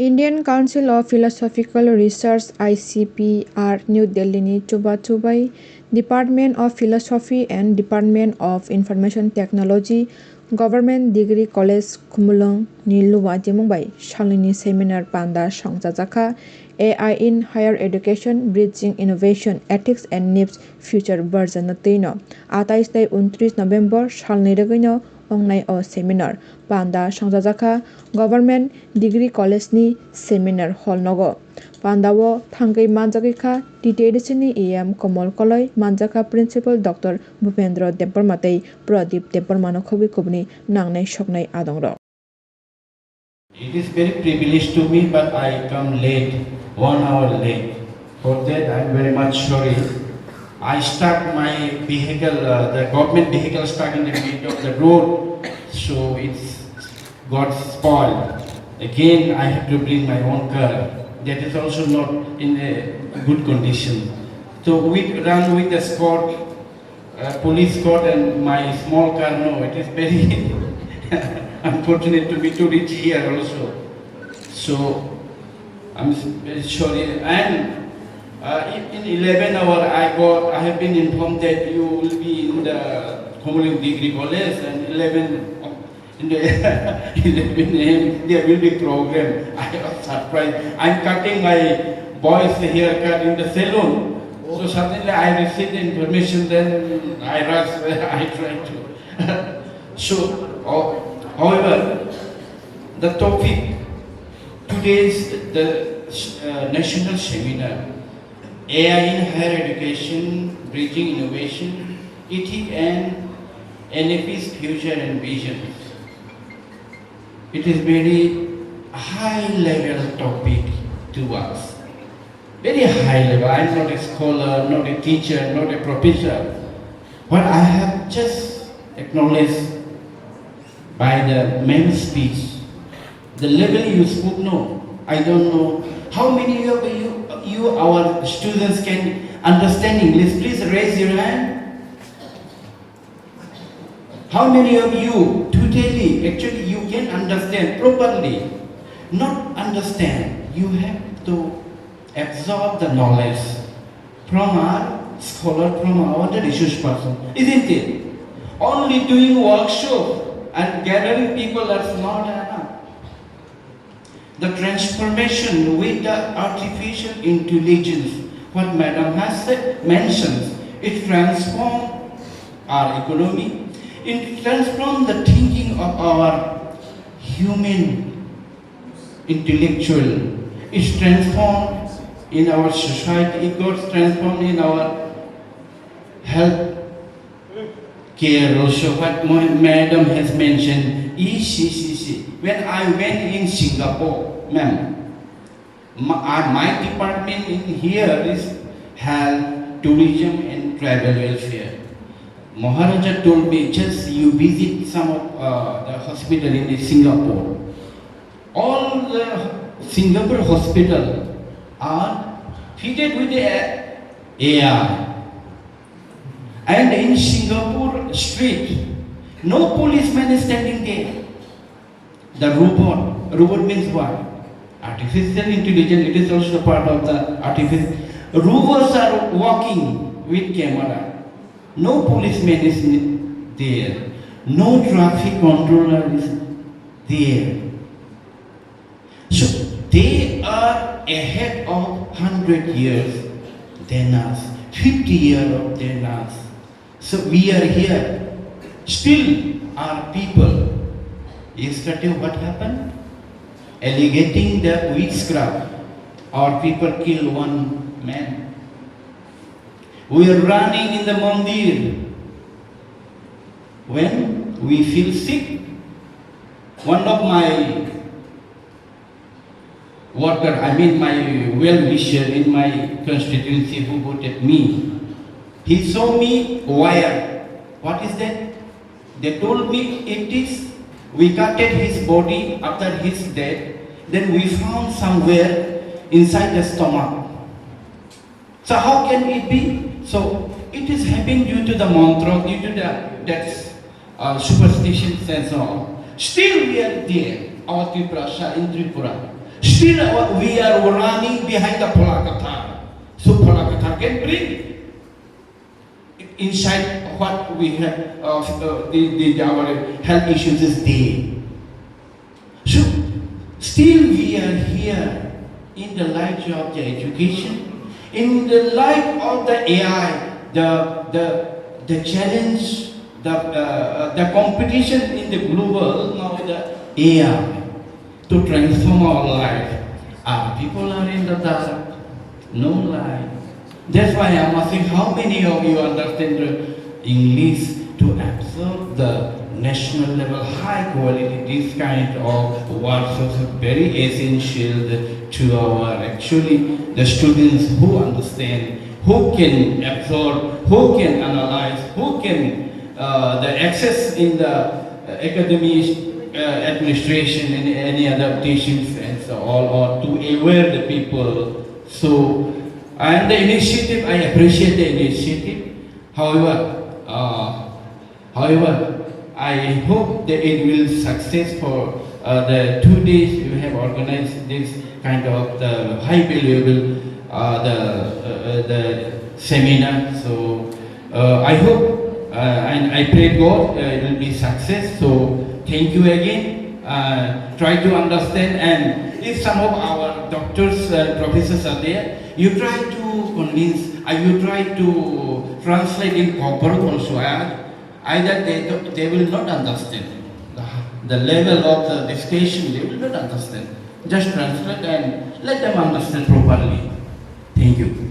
Indian Council of Philosophical Research ICPR New Delhi ni chubai Department of Philosophy and Department of Information Technology Government Degree College Khumulung ni luwa jemungbai shalini seminar panda songjajaka AI in Higher Education Bridging Innovation Ethics and NIPS Future Version na tino 28-29 November salni regino ongnai o seminar panda songjajaka Government Degree College ni seminar hall nogo pandao thangkai manjakika TTDC ni EM Komol Koloi manjaka Principal Dr. Bhupendra Debbarmatei Pradip Debbarmano khobi kubni nangnai soknai adongrok. It is very privileged to me, but I come late, 1 hour late. For that, I am very much sorry. I stuck my vehicle, the government vehicle stuck in the middle of the road, so it's got spoiled. Again, I have to bring my own car. That is also not in a good condition. So we run with the escort, police escort, and my small car. No, it is very unfortunate to be to reach here also. So I'm very sorry. And in 11 hour, I have been informed that you will be in the Khumulung Degree College, and 11 in the 11 a.m. there will be program. I was surprised. I'm cutting my boy's haircut in the salon. So suddenly I received the information. Then I rushed. I tried to. However, the topic today's the national seminar, AI in higher education, bridging innovation, ethics and NFP's future and visions. It is very high level topic to us. Very high level. I am not a scholar, not a teacher, not a professor. What I have just acknowledged by the main speech, the level you spoke, no, I don't know. How many of you, our students, can understand English? Please raise your hand. How many of you totally, actually you can understand properly? Not understand, you have to absorb the knowledge from our scholar, from our research person, isn't it? Only doing workshop and gathering people are not enough. The transformation with the artificial intelligence, what Madam has said, mentions, it transforms our economy, it transforms the thinking of our human intellectual, it transforms in our society, it got transformed in our health care also. What Madam has mentioned, ECCC. When I went in Singapore, ma'am, my department in here is health, tourism and travel welfare. Maharaja told me, just you visit some of the hospital in Singapore. All the Singapore hospital are fitted with the AI. And in Singapore street, no policeman is standing there. The robot means what? Artificial intelligence, it is also part of the artificial. Robots are walking with camera. No policeman is there. No traffic controller is there. So they are ahead of 100 years than us, 50 years than us. So we are here. Still our people. Yesterday what happened? Alligating the witchcraft. Our people killed one man. We are running in the mandir. When we feel sick, one of my worker, my well-wisher in my constituency who voted me, he saw me wire. What is that? They told me it is, we cutted his body after his death, then we found somewhere inside the stomach. So how can it be? So it is happening due to the mantra, due to that superstition and so on. Still we are there, our Tripura, in Tripura. Still, we are running behind the Polakatha. So Polakatha can bring inside what we have, our health issues is there. So, still we are here in the light of the education, in the light of the AI, the challenge, the competition in the global, now the AI, to transform our life. Our people are in the dark, no light. That's why I'm asking how many of you understand the English to absorb the national level high quality, this kind of work is very essential to our actually the students who understand, who can absorb, who can analyze, who can the access in the academic administration and any adaptations and so on, or to aware the people. So, and the initiative, I appreciate the initiative. However, I hope that it will success for the 2 days you have organized this kind of the high valuable the seminar. So I hope and I pray God it will be success. So thank you again. Try to understand, and if some of our doctors, professors are there, you try to convince, you try to translate in proper also. Either they will not understand the level of the discussion, they will not understand. Just translate and let them understand properly. Thank you.